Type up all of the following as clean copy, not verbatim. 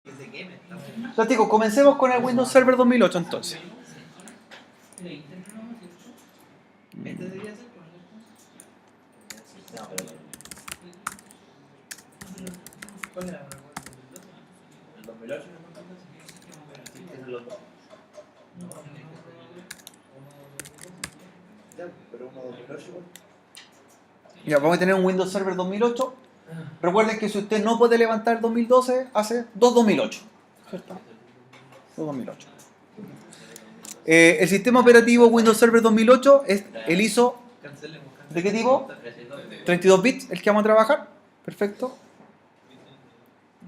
Entonces, chicos, comencemos con el Windows Server 2008 entonces. Ya, vamos a tener un Windows Server 2008. Recuerden que si usted no puede levantar 2012, hace 2008. ¿Cierto? 2008. El sistema operativo Windows Server 2008 es el ISO. ¿De qué tipo? 32 bits, el que vamos a trabajar. Perfecto.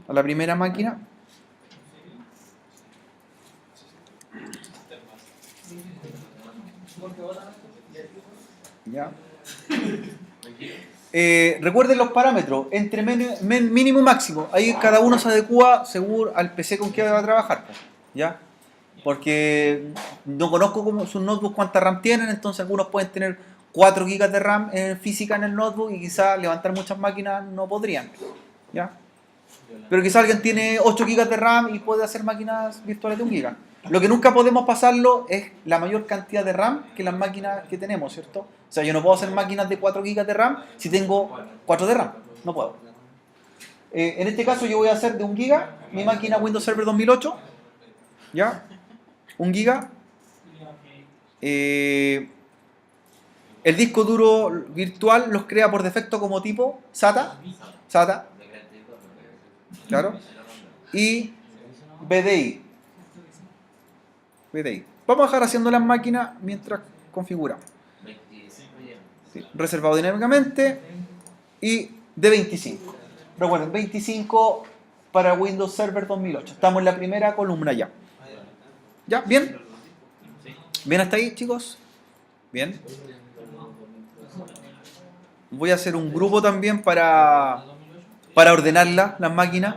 A la primera máquina. Ya. Recuerden los parámetros entre mínimo y máximo. Ahí cada uno se adecua según al PC con que va a trabajar. ¿Ya? Porque no conozco como sus notebooks cuánta RAM tienen, entonces algunos pueden tener 4 GB de RAM física en el notebook y quizás levantar muchas máquinas no podrían. ¿Ya? Pero quizás alguien tiene 8 GB de RAM y puede hacer máquinas virtuales de 1 GB. Lo que nunca podemos pasarlo es la mayor cantidad de RAM que las máquinas que tenemos, ¿cierto? O sea, yo no puedo hacer máquinas de 4 GB de RAM si tengo 4 de RAM. No puedo. En este caso yo voy a hacer de 1 GB mi máquina Windows Server 2008. ¿Ya? 1 GB. El disco duro virtual los crea por defecto como tipo SATA. SATA. Claro. Y BDI. Vamos a dejar haciendo las máquinas mientras configuramos. Sí. Reservado dinámicamente y de 25. Recuerden, 25 para Windows Server 2008. Estamos en la primera columna ya. ¿Ya? ¿Bien? ¿Bien hasta ahí, chicos? ¿Bien? Voy a hacer un grupo también para ordenarlas, las máquinas.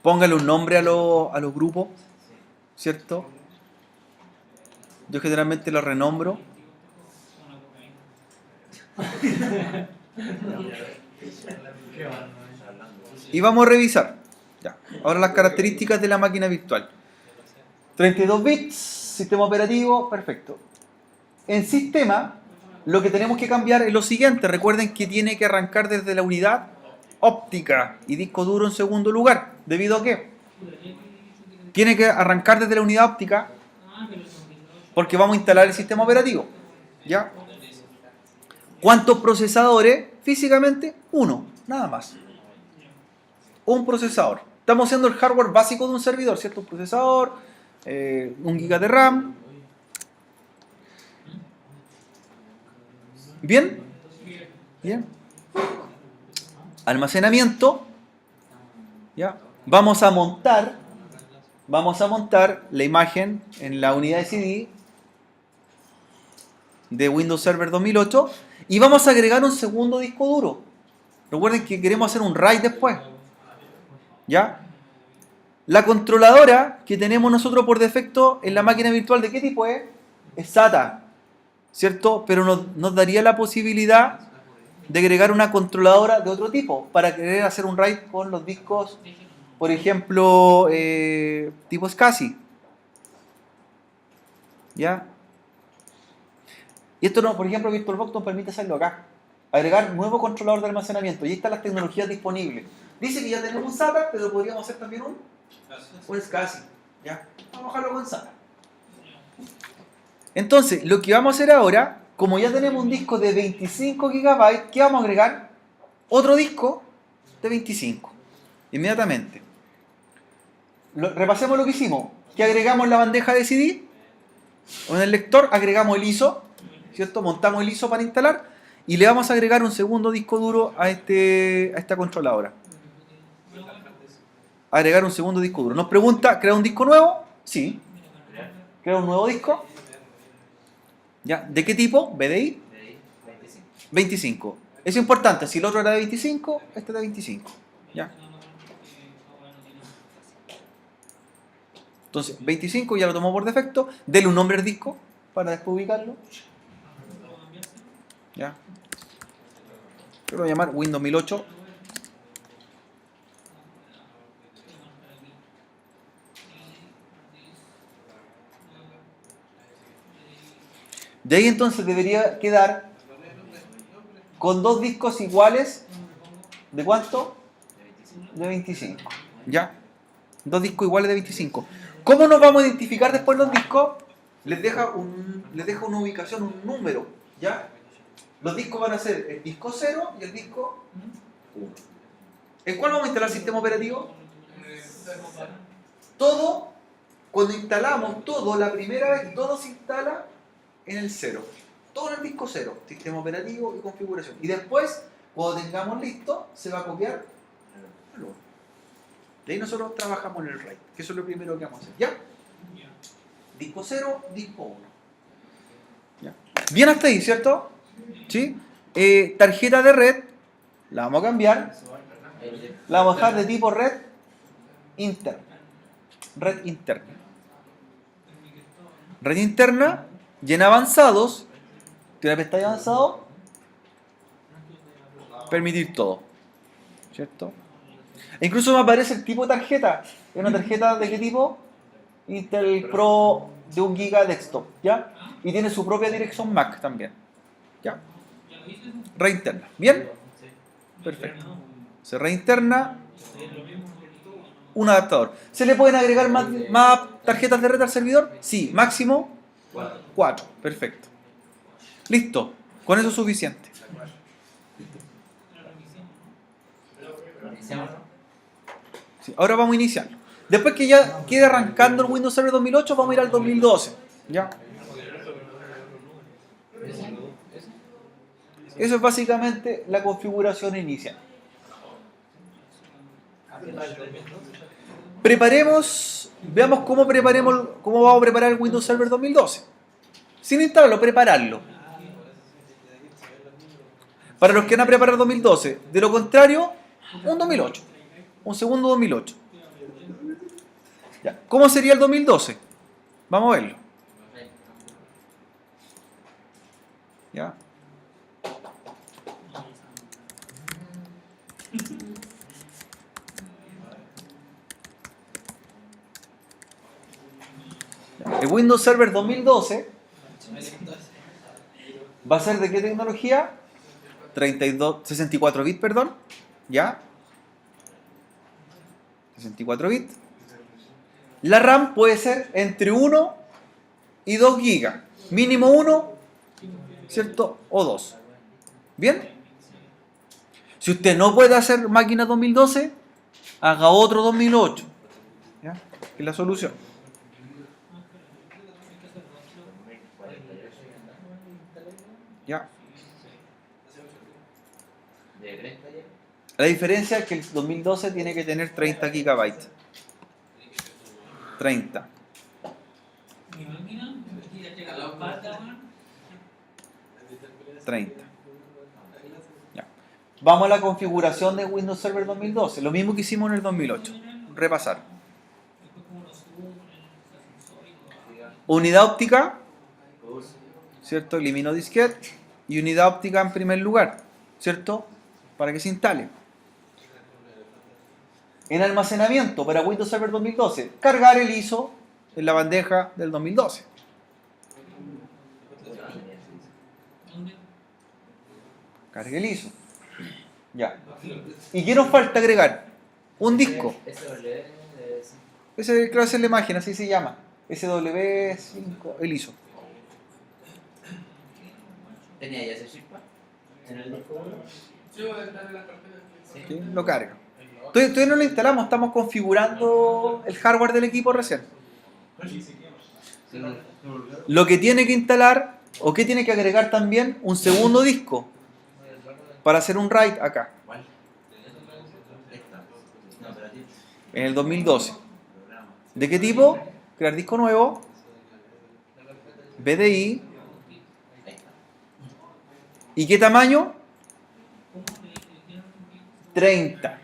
Póngale un nombre a los grupos, ¿cierto? Yo generalmente los renombro. Y vamos a revisar. Ya. Ahora las características de la máquina virtual. 32 bits, sistema operativo, perfecto. En sistema, lo que tenemos que cambiar es lo siguiente. Recuerden que tiene que arrancar desde la unidad óptica y disco duro en segundo lugar. ¿Debido a qué? Tiene que arrancar desde la unidad óptica porque vamos a instalar el sistema operativo. ¿Ya? ¿Cuántos procesadores? Físicamente, uno, nada más. Un procesador. Estamos haciendo el hardware básico de un servidor, ¿cierto? Un procesador, 1 GB de RAM. ¿Bien? Bien. Almacenamiento. ¿Ya? Vamos a montar la imagen en la unidad de CD de Windows Server 2008 y vamos a agregar un segundo disco duro. Recuerden que queremos hacer un RAID después. ¿Ya? La controladora que tenemos nosotros por defecto en la máquina virtual, ¿de qué tipo es? Es SATA, ¿cierto? Pero nos daría la posibilidad de agregar una controladora de otro tipo para querer hacer un RAID con los discos, por ejemplo, tipo SCSI. ¿Ya? Y esto, no, por ejemplo, VirtualBox nos permite hacerlo acá. Agregar nuevo controlador de almacenamiento. Y ahí están las tecnologías disponibles. Dice que ya tenemos un SATA, pero podríamos hacer también un SCSI. ¿Ya? Vamos a dejarlo con SATA. Entonces, lo que vamos a hacer ahora, como ya tenemos un disco de 25 GB, ¿qué vamos a agregar? Otro disco de 25. Inmediatamente. Repasemos lo que hicimos. Que agregamos la bandeja de CD. O en el lector agregamos el ISO. ¿Cierto? Montamos el ISO para instalar. Y le vamos a agregar un segundo disco duro a esta controladora. Agregar un segundo disco duro. Nos pregunta, ¿crea un disco nuevo? Sí. ¿Crea un nuevo disco? ¿Ya? ¿De qué tipo? ¿BDI? 25. Es importante, si el otro era de 25, este es de 25. ¿Ya? Entonces, 25 ya lo tomó por defecto. Dele un nombre al disco para después ubicarlo. ¿Ya? Yo lo voy a llamar Windows 2008. De ahí entonces debería quedar con dos discos iguales. ¿De cuánto? De 25. ¿Ya? Dos discos iguales de 25. ¿Cómo nos vamos a identificar después los discos? Les deja una ubicación, un número. ¿Ya? Los discos van a ser el disco 0 y el disco 1. ¿En cuál vamos a instalar el sistema operativo? Todo, cuando instalamos todo, la primera vez, todo se instala en el 0. Todo en el disco 0. Sistema operativo y configuración. Y después, cuando tengamos listo, se va a copiar al 1. De ahí nosotros trabajamos en el RAID, que eso es lo primero que vamos a hacer. ¿Ya? Disco 0, disco 1. ¿Ya? Bien hasta ahí, ¿cierto? ¿Sí? Tarjeta de red, la vamos a cambiar. La vamos a dejar de tipo red interna. Red interna. Red interna, y en avanzados, tiene una pestaña avanzado, permitir todo. ¿Cierto? E incluso me aparece el tipo de tarjeta. ¿Es una tarjeta de qué tipo? Intel Pro de 1 GB desktop, ¿ya? Y tiene su propia dirección MAC también, ¿ya? Red interna, ¿bien? Perfecto. Se reinterna un adaptador. ¿Se le pueden agregar más tarjetas de red al servidor? Sí, máximo 4. Perfecto. Listo, con eso es suficiente. Sí, ahora vamos a iniciarlo. Después que ya quede arrancando el Windows Server 2008, vamos a ir al 2012. ¿Ya? Eso es básicamente la configuración inicial. Veamos cómo vamos a preparar el Windows Server 2012. Sin instalarlo, prepararlo. Para los que van a preparar 2012. De lo contrario, un 2008. Un segundo 2008. Ya. ¿Cómo sería el 2012? Vamos a verlo. ¿Ya? El Windows Server 2012 va a ser ¿de qué tecnología? 64 bits, perdón. ¿Ya? 64 bits. La RAM puede ser entre 1 y 2 GB. Mínimo 1, ¿cierto? O 2. ¿Bien? Si usted no puede hacer máquina 2012, haga otro 2008. ¿Ya? Es la solución. ¿Ya? La diferencia es que el 2012 tiene que tener 30 GB. 30. Ya. Vamos a la configuración de Windows Server 2012. Lo mismo que hicimos en el 2008. Repasar. Unidad óptica, ¿cierto? Elimino disquete. Y unidad óptica en primer lugar, ¿cierto? Para que se instale. En almacenamiento para Windows Server 2012, cargar el ISO en la bandeja del 2012. Cargue el ISO. Ya. ¿Y qué nos falta agregar? Un disco. Ese creo que es la imagen, así se llama. SW5, el ISO. ¿Tenía ya ese chip en el disco? ¿Sí? Lo carga. Todavía no lo instalamos, estamos configurando el hardware del equipo recién. Lo que tiene que instalar, o que tiene que agregar también, un segundo disco para hacer un RAID acá. En el 2012. ¿De qué tipo? Crear disco nuevo. BDI. ¿Y qué tamaño? 30.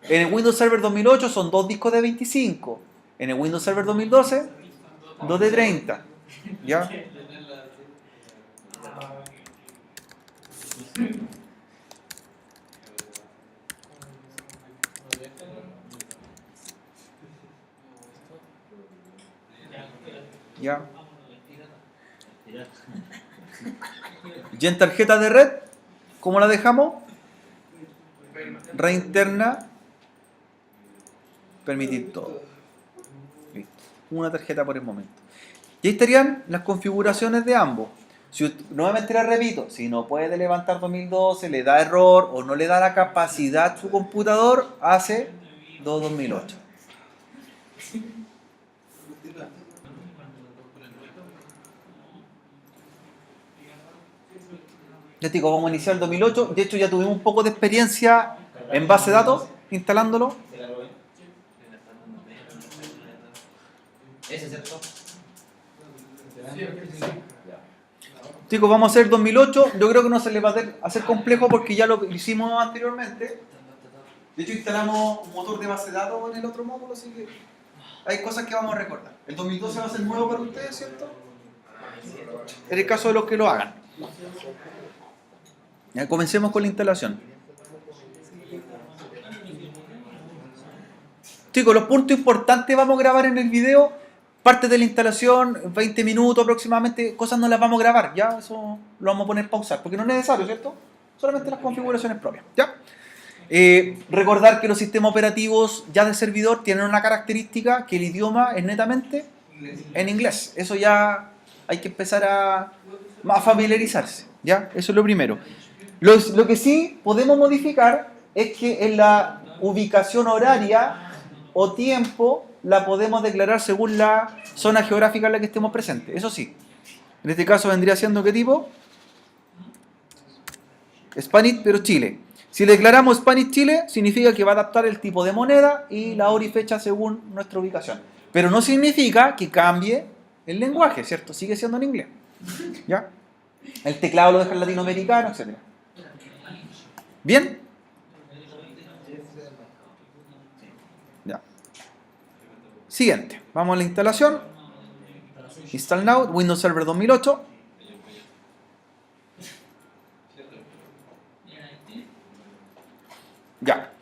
En el Windows Server 2008 son dos discos de 25. En el Windows Server 2012, 2 de 30. ¿Ya? ¿Ya? Y en tarjeta de red, ¿cómo la dejamos? Red interna, permitir todo. Listo. Una tarjeta por el momento. Y ahí estarían las configuraciones de ambos. Si, nuevamente les repito, si no puede levantar 2012, le da error o no le da la capacidad su computador, hace 2008. Ya te digo, vamos a iniciar el 2008. De hecho, ya tuvimos un poco de experiencia en base de datos, instalándolo. ¿Ese es cierto? Chicos, vamos a hacer 2008. Yo creo que no se les va a hacer complejo porque ya lo hicimos anteriormente. De hecho, instalamos un motor de base de datos en el otro módulo, así que hay cosas que vamos a recordar. El 2012 va a ser nuevo para ustedes, ¿cierto? En el caso de los que lo hagan. Ya, comencemos con la instalación. Chicos, los puntos importantes vamos a grabar en el video. Parte de la instalación, 20 minutos aproximadamente, cosas no las vamos a grabar, ya, eso lo vamos a poner pausar, porque no es necesario, ¿cierto? Solamente las configuraciones propias, ¿ya? Recordar que los sistemas operativos ya de servidor tienen una característica, que el idioma es netamente en inglés. Eso ya hay que empezar a familiarizarse, ¿ya? Eso es lo primero. Lo que sí podemos modificar es que en la ubicación horaria o tiempo la podemos declarar según la zona geográfica en la que estemos presentes. Eso sí. En este caso vendría siendo ¿qué tipo? Spanish, pero Chile. Si le declaramos Spanish Chile, significa que va a adaptar el tipo de moneda y la hora y fecha según nuestra ubicación. Pero no significa que cambie el lenguaje, ¿cierto? Sigue siendo en inglés. ¿Ya? El teclado lo deja en latinoamericano, etc. ¿Bien? Ya. Siguiente. Vamos a la instalación. Install now, Windows Server 2008. Ya.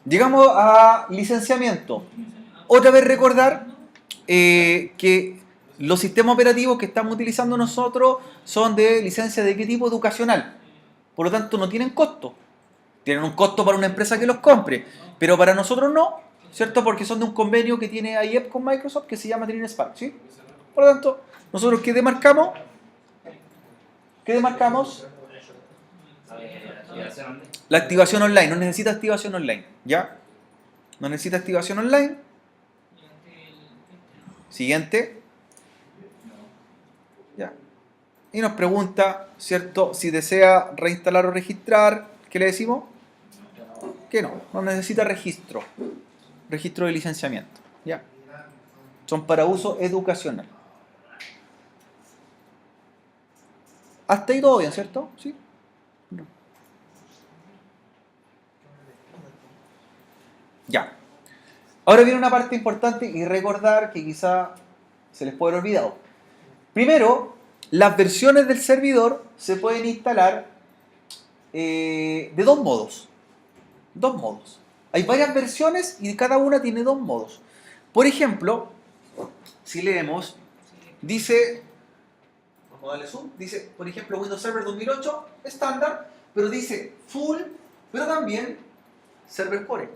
Llegamos a licenciamiento. Otra vez recordar que los sistemas operativos que estamos utilizando nosotros son de licencia de qué tipo? Educacional. Por lo tanto, no tienen costo. Tienen un costo para una empresa que los compre, pero para nosotros no, ¿cierto? Porque son de un convenio que tiene IEP con Microsoft que se llama Trin Spark, ¿sí? Por lo tanto, nosotros ¿qué demarcamos? ¿Qué demarcamos? La activación online. No necesita activación online, ¿ya? No necesita activación online. Siguiente. Ya. Y nos pregunta, ¿cierto? Si desea reinstalar o registrar, ¿qué le decimos? Que no necesita registro. Registro de licenciamiento, ¿ya? Son para uso educacional. Hasta ahí todo bien, ¿cierto? ¿Sí? No. Ya. Ahora viene una parte importante y recordar que quizá se les puede haber olvidado. Primero, las versiones del servidor se pueden instalar de dos modos. Dos modos. Hay varias versiones y cada una tiene dos modos. Por ejemplo, si leemos, dice, vamos a darle zoom, dice, por ejemplo, Windows Server 2008 estándar, pero dice full, pero también Server Core.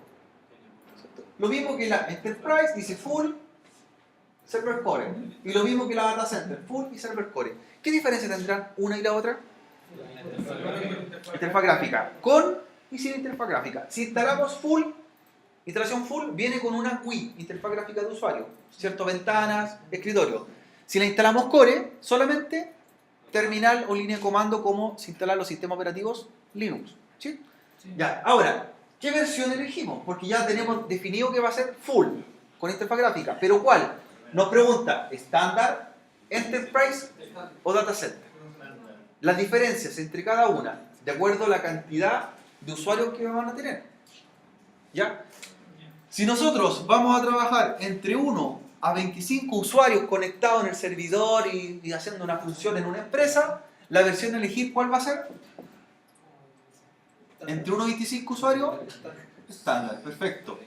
Lo mismo que la Enterprise, dice full, Server Core. Y lo mismo que la Data Center, full y Server Core. ¿Qué diferencia tendrán una y la otra? Interfaz gráfica. Con y sin interfaz gráfica. Si instalamos full, instalación full, viene con una GUI, interfaz gráfica de usuario, ¿cierto? Ventanas, escritorio. Si la instalamos Core, solamente terminal o línea de comando como se instalan los sistemas operativos Linux. ¿Sí? Sí. Ya, ahora, ¿qué versión elegimos? Porque ya tenemos definido que va a ser full, con interfaz gráfica. ¿Pero cuál? Nos pregunta, ¿estándar, Enterprise o Data Center? Las diferencias entre cada una, de acuerdo a la cantidad de usuarios que van a tener. ¿Ya? Si nosotros vamos a trabajar entre 1 a 25 usuarios conectados en el servidor y haciendo una función en una empresa, la versión a elegir, ¿cuál va a ser? Entre 1 y 25 usuarios, estándar, perfecto.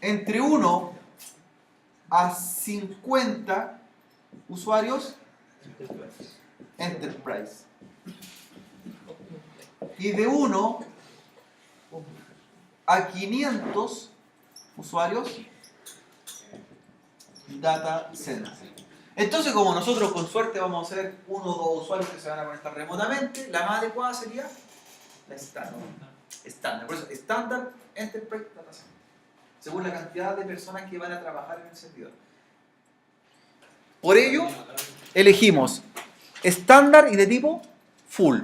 Entre 1 a 50 usuarios, Enterprise. Y de 1 a 500 usuarios, Data Center. Entonces, como nosotros con suerte vamos a ser 1 o 2 usuarios que se van a conectar remotamente, la más adecuada sería la estándar. Por eso, estándar Enterprise Data Center, según la cantidad de personas que van a trabajar en el servidor. Por ello, elegimos estándar y de tipo full.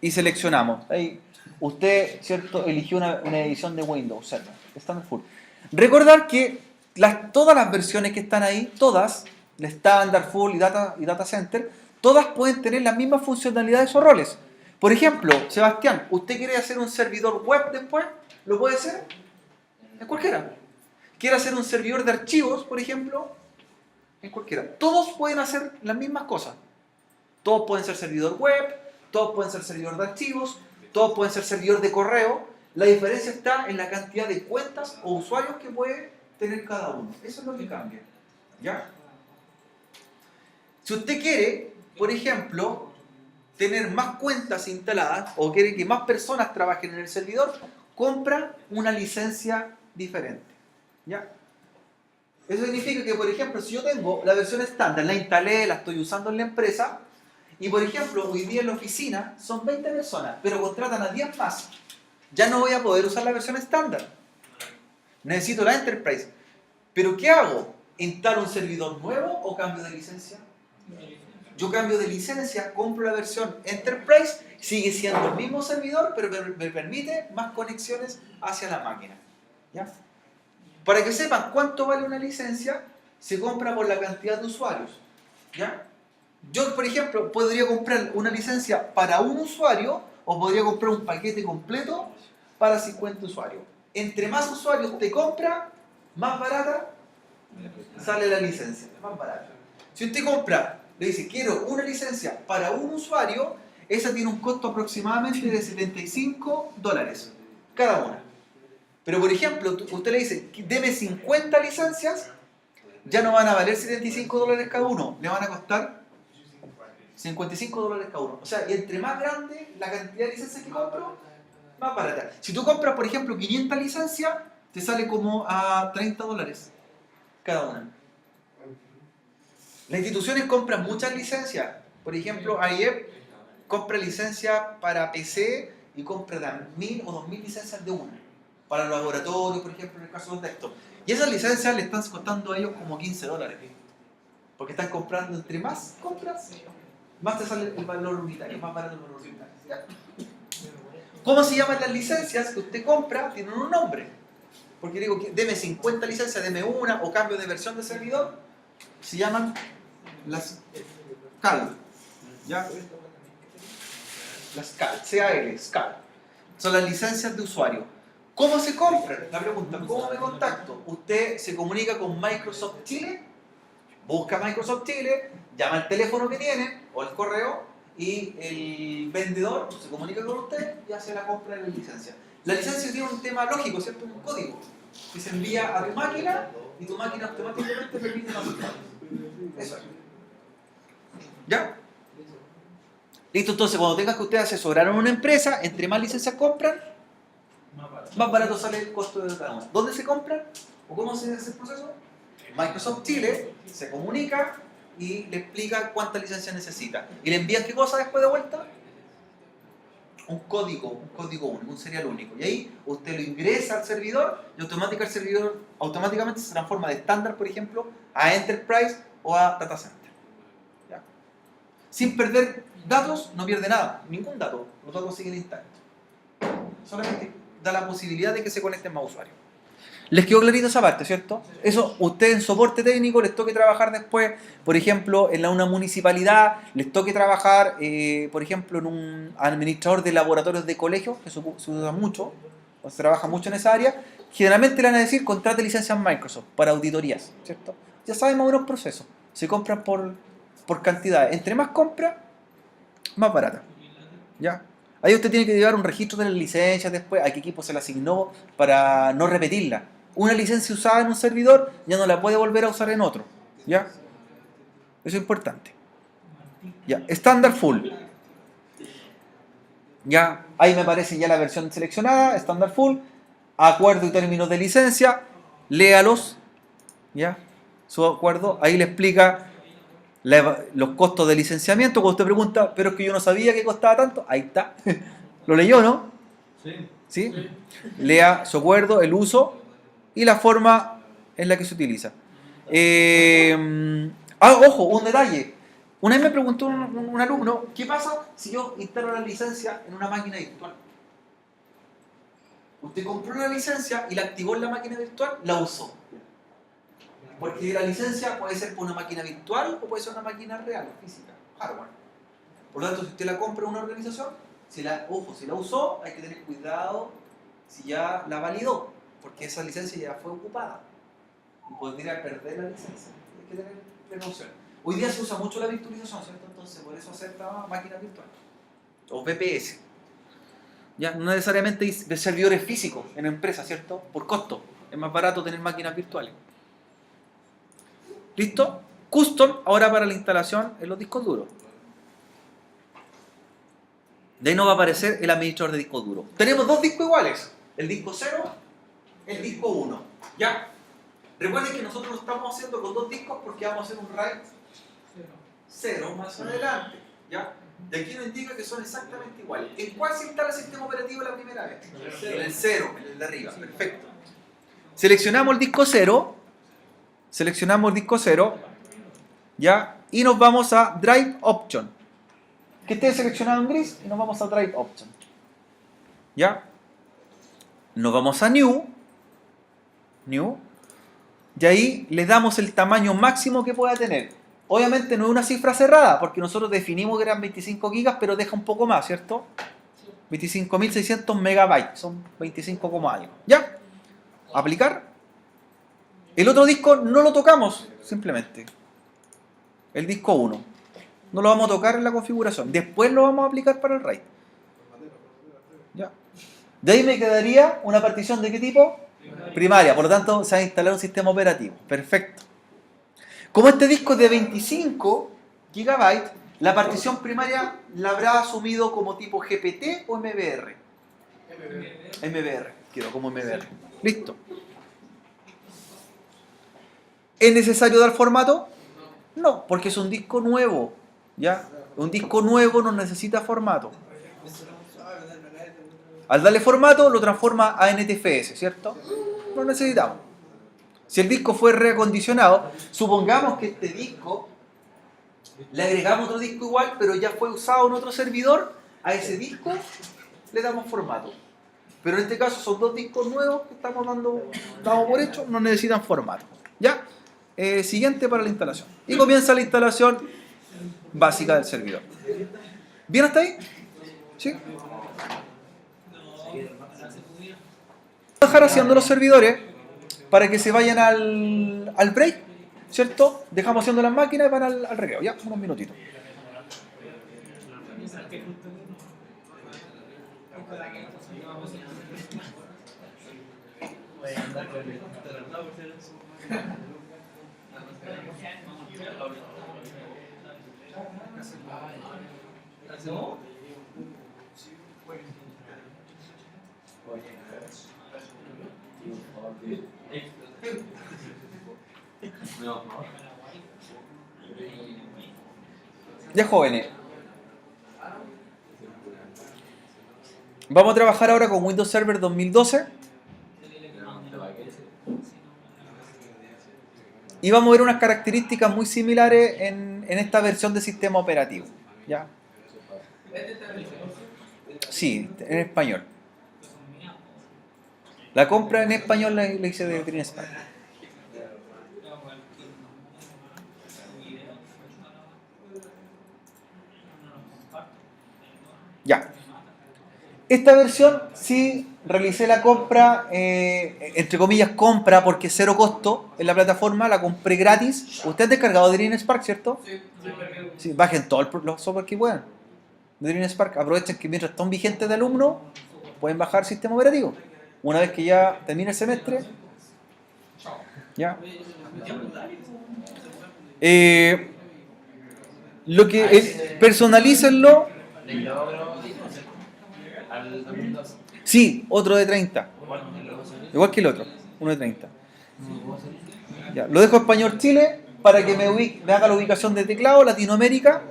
Y seleccionamos. Ahí, usted, ¿cierto?, eligió una edición de Windows Server, estándar full. Recordar que todas las versiones que están ahí, todas, la estándar, full y data center, todas pueden tener las mismas funcionalidades o roles. Por ejemplo, Sebastián, ¿usted quiere hacer un servidor web después? ¿Lo puede hacer? En cualquiera. ¿Quiere hacer un servidor de archivos, por ejemplo? En cualquiera. Todos pueden hacer las mismas cosas. Todos pueden ser servidor web, todos pueden ser servidor de archivos, todos pueden ser servidor de correo. La diferencia está en la cantidad de cuentas o usuarios que puede tener cada uno. Eso es lo que cambia. ¿Ya? Si usted quiere, por ejemplo, tener más cuentas instaladas o quiere que más personas trabajen en el servidor, compra una licencia diferente. ¿Ya? Eso significa que, por ejemplo, si yo tengo la versión estándar, la instalé, la estoy usando en la empresa, y por ejemplo, hoy día en la oficina son 20 personas, pero contratan a 10 más, ya no voy a poder usar la versión estándar. Necesito la Enterprise. ¿Pero qué hago? ¿Instalo un servidor nuevo o cambio de licencia? Yo cambio de licencia, compro la versión Enterprise, sigue siendo el mismo servidor, pero me permite más conexiones hacia la máquina. ¿Ya? Para que sepan cuánto vale una licencia, se compra por la cantidad de usuarios. ¿Ya? Yo, por ejemplo, podría comprar una licencia para un usuario o podría comprar un paquete completo para 50 usuarios. Entre más usuarios te compra, más barata sale la licencia. Más barata. Si usted compra, le dice, quiero una licencia para un usuario, esa tiene un costo aproximadamente de $75 cada una. Pero por ejemplo, usted le dice, deme 50 licencias, ya no van a valer $75 cada uno, le van a costar $55 cada uno. O sea, y entre más grande la cantidad de licencias que compro, más barata. Si tú compras, por ejemplo, 500 licencias, te sale como a $30 cada una. Las instituciones compran muchas licencias. Por ejemplo, AIEP compra licencias para PC y compra 1000 o 2000 licencias de una. Para los laboratorios, por ejemplo, en el caso de texto. Y esas licencias le están costando a ellos como $15. Porque están comprando, entre más compras, más te sale el valor unitario, más barato el valor unitario. ¿Ya? ¿Cómo se llaman las licencias que usted compra? Tienen un nombre. Porque digo, deme 50 licencias, deme una, o cambio de versión de servidor. Se llaman las CAL. ¿Ya? Las CAL, C-A-L, CAL. Son las licencias de usuario. ¿Cómo se compran? La pregunta, ¿cómo me contacto? Usted se comunica con Microsoft Chile, busca Microsoft Chile, llama al teléfono que tiene o el correo y el vendedor se comunica con usted y hace la compra de la licencia. La licencia tiene un tema lógico, ¿cierto? Un código que se envía a tu máquina y tu máquina automáticamente permite más usuarios. Eso es. ¿Ya? Listo, entonces cuando tengas que usted asesorar a una empresa, entre más licencias compran, más barato sale el costo de cada una. ¿Dónde se compran? ¿O cómo se hace el proceso? Microsoft Chile se comunica y le explica cuántas licencias necesita. ¿Y le envían qué cosa después de vuelta? Un código único, un serial único. Y ahí usted lo ingresa al servidor y automáticamente el servidor automáticamente se transforma de estándar, por ejemplo, a Enterprise o a Data Center. ¿Ya? Sin perder datos, no pierde nada, ningún dato. Los datos siguen intactos. Solamente da la posibilidad de que se conecten más usuarios. ¿Les quedó clarito esa parte, cierto? Eso, usted en soporte técnico les toque trabajar después, por ejemplo, en una municipalidad, les toque trabajar, por ejemplo, en un administrador de laboratorios de colegios, que se usa mucho, o se trabaja mucho en esa área, generalmente le van a decir contrate licencias Microsoft para auditorías, ¿cierto? Ya saben más o menos el proceso. Se compran por cantidad. Entre más compra, más barata. ¿Ya? Ahí usted tiene que llevar un registro de las licencias después, a qué equipo se le asignó para no repetirla. Una licencia usada en un servidor ya no la puede volver a usar en otro. ¿Ya? Eso es importante. Ya, estándar full. Ya, ahí me aparece ya la versión seleccionada, estándar full, acuerdo y términos de licencia, léalos, ya, su acuerdo, ahí le explica los costos de licenciamiento. Cuando usted pregunta, pero es que yo no sabía que costaba tanto, ahí está, lo leyó, ¿no? Sí. ¿Sí? Lea su acuerdo, el uso y la forma en la que se utiliza. Ojo, un detalle. Una vez me preguntó un alumno, ¿qué pasa si yo instalo la licencia en una máquina virtual? Usted compró una licencia y la activó en la máquina virtual, la usó. Porque la licencia puede ser por una máquina virtual o puede ser una máquina real, física, hardware. Por lo tanto, si usted la compra en una organización, si la usó, hay que tener cuidado si ya la validó, porque esa licencia ya fue ocupada y podría perder la licencia. Hay que tener precaución. Hoy día se usa mucho la virtualización, ¿cierto? Entonces, por eso acepta máquina virtual o VPS. Ya, no necesariamente de servidores físicos en empresas, ¿cierto? Por costo. Es más barato tener máquinas virtuales. ¿Listo? Custom, ahora para la instalación en los discos duros. De ahí nos va a aparecer el administrador de discos duros. Tenemos dos discos iguales. El disco 0, el disco 1. ¿Ya? Recuerden que nosotros lo estamos haciendo con dos discos porque vamos a hacer un RAID 0 más adelante. ¿Ya? De aquí nos indica que son exactamente iguales. ¿En cuál se instala el sistema operativo la primera vez? En el 0, en el de arriba. Perfecto. Seleccionamos el disco 0. Seleccionamos el disco 0. ¿Ya? Y nos vamos a Drive Option. Que esté seleccionado en gris y nos vamos a Drive Option. ¿Ya? Nos vamos a New. Y ahí le damos el tamaño máximo que pueda tener. Obviamente no es una cifra cerrada, porque nosotros definimos que eran 25 gigas, pero deja un poco más, ¿cierto? 25.600 megabytes, son 25 como algo. ¿Ya? Aplicar. El otro disco no lo tocamos, simplemente. El disco 1. No lo vamos a tocar en la configuración. Después lo vamos a aplicar para el RAID. ¿Ya? De ahí me quedaría una partición de qué tipo? Primaria. Por lo tanto, se va a instalar un sistema operativo. Perfecto. Como este disco es de 25 GB, la partición primaria la habrá asumido como tipo GPT o MBR. MBR. Quiero como MBR. Listo. ¿Es necesario dar formato? No, porque es un disco nuevo. ¿Ya? Un disco nuevo no necesita formato. Al darle formato lo transforma a NTFS, ¿cierto? No necesitamos. Si el disco fue reacondicionado, supongamos que este disco le agregamos otro disco igual, pero ya fue usado en otro servidor, a ese disco le damos formato. Pero en este caso son dos discos nuevos que estamos dando por hecho, no necesitan formato. ¿Ya? Siguiente para la instalación. Y comienza la instalación básica del servidor. ¿Bien hasta ahí? ¿Sí? Voy a dejar haciendo los servidores para que se vayan al break, ¿cierto? Dejamos haciendo las máquinas y van al recreo. Ya, unos minutitos. Ya, jóvenes, vamos a trabajar ahora con Windows Server 2012 y vamos a ver unas características muy similares en esta versión de sistema operativo. ¿Ya? Sí, en español. La compra en español la hice de Green Spark. Ya. Esta versión sí realicé la compra, entre comillas compra, porque es cero costo en la plataforma, la compré gratis. Ustedes han descargado Dream Spark, ¿cierto? Sí, bajen todos los software que puedan. Dream Spark, aprovechen que mientras están vigentes de alumno, pueden bajar sistema operativo. Una vez que ya termine el semestre, ya. Lo que personalícenlo. Del logro al 2012. Sí, otro de 30. Igual que el otro, uno de 30. Ya, lo dejo español Chile para que me haga la ubicación de teclado, Latinoamérica.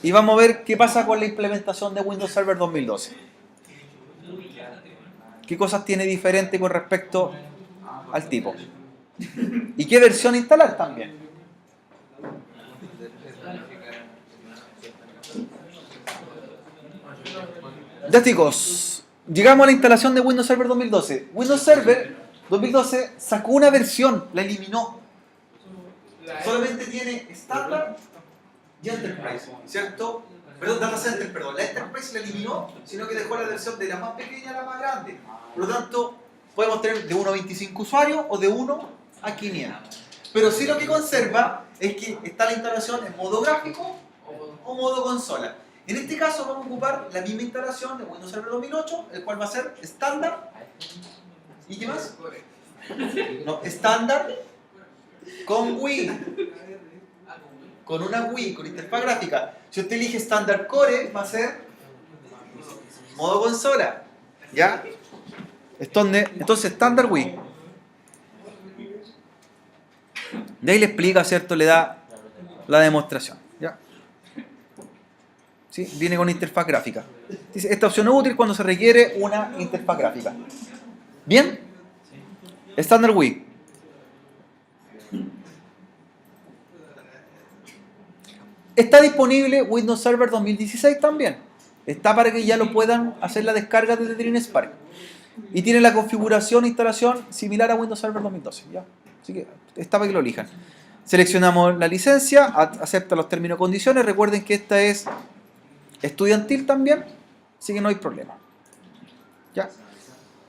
Y vamos a ver qué pasa con la implementación de Windows Server 2012. ¿Qué cosas tiene diferente con respecto al tipo? ¿Y qué versión instalar también? Ya chicos, llegamos a la instalación de Windows Server 2012. Windows Server 2012 sacó una versión, la eliminó. Solamente tiene estándar y Enterprise, ¿cierto? Perdón, Data Center, perdón. La Enterprise la eliminó, sino que dejó la versión de la más pequeña a la más grande. Por lo tanto, podemos tener de 1 a 25 usuarios o de 1 a 500. Pero sí lo que conserva es que está la instalación en modo gráfico o modo consola. En este caso vamos a ocupar la misma instalación de Windows Server 2008, el cual va a ser estándar. ¿Y qué más? No, estándar con Wii. Con una Wii, con interfaz gráfica. Si usted elige estándar Core, va a ser modo consola. ¿Ya? Entonces, estándar Wii. De ahí le explica, ¿cierto? Le da la demostración. ¿Ya? ¿Sí? Viene con interfaz gráfica. Dice, esta opción es útil cuando se requiere una interfaz gráfica. ¿Bien? Estándar Wii. Está disponible Windows Server 2016 también. Está para que ya lo puedan hacer la descarga desde Dream Spark. Y tiene la configuración e instalación similar a Windows Server 2012. ¿Ya? Así que está para que lo elijan. Seleccionamos la licencia, acepta los términos y condiciones. Recuerden que esta es estudiantil también, así que no hay problema. ¿Ya?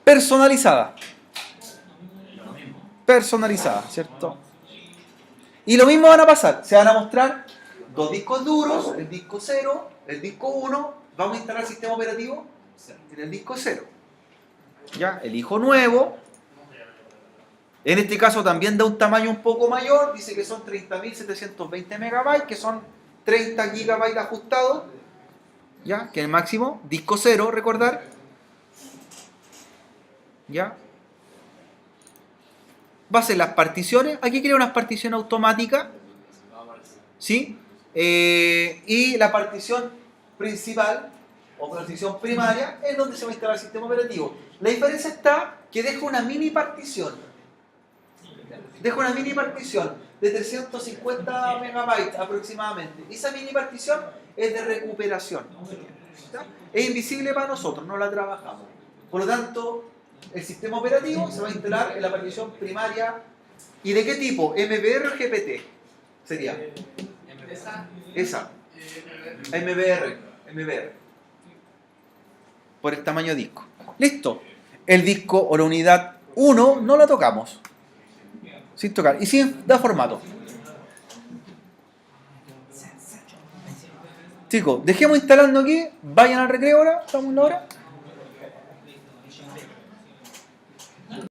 Personalizada. Personalizada, ¿cierto? Y lo mismo van a pasar. Se van a mostrar dos discos duros, el disco 0, el disco 1. Vamos a instalar el sistema operativo en el disco 0. ¿Ya? Elijo nuevo. En este caso también da un tamaño un poco mayor. Dice que son 30.720 megabytes, que son 30 gigabytes ajustados. ¿Ya? Que es el máximo. Disco 0, recordar. ¿Ya? Va a ser las particiones. Aquí crea unas particiones automáticas. ¿Sí? Y la partición principal o partición primaria es donde se va a instalar el sistema operativo. La diferencia está que deja una mini partición. Deja una mini partición de 350 megabytes aproximadamente. Esa mini partición es de recuperación. ¿Está? Es invisible para nosotros, no la trabajamos. Por lo tanto, el sistema operativo se va a instalar en la partición primaria. ¿Y de qué tipo? ¿MBR o GPT? Sería. Esa. MBR. Por el tamaño de disco. Listo. El disco o la unidad 1 no la tocamos. Sin tocar. Y sin da formato. Chicos, dejemos instalando aquí. Vayan al recreo ahora. Estamos en la hora.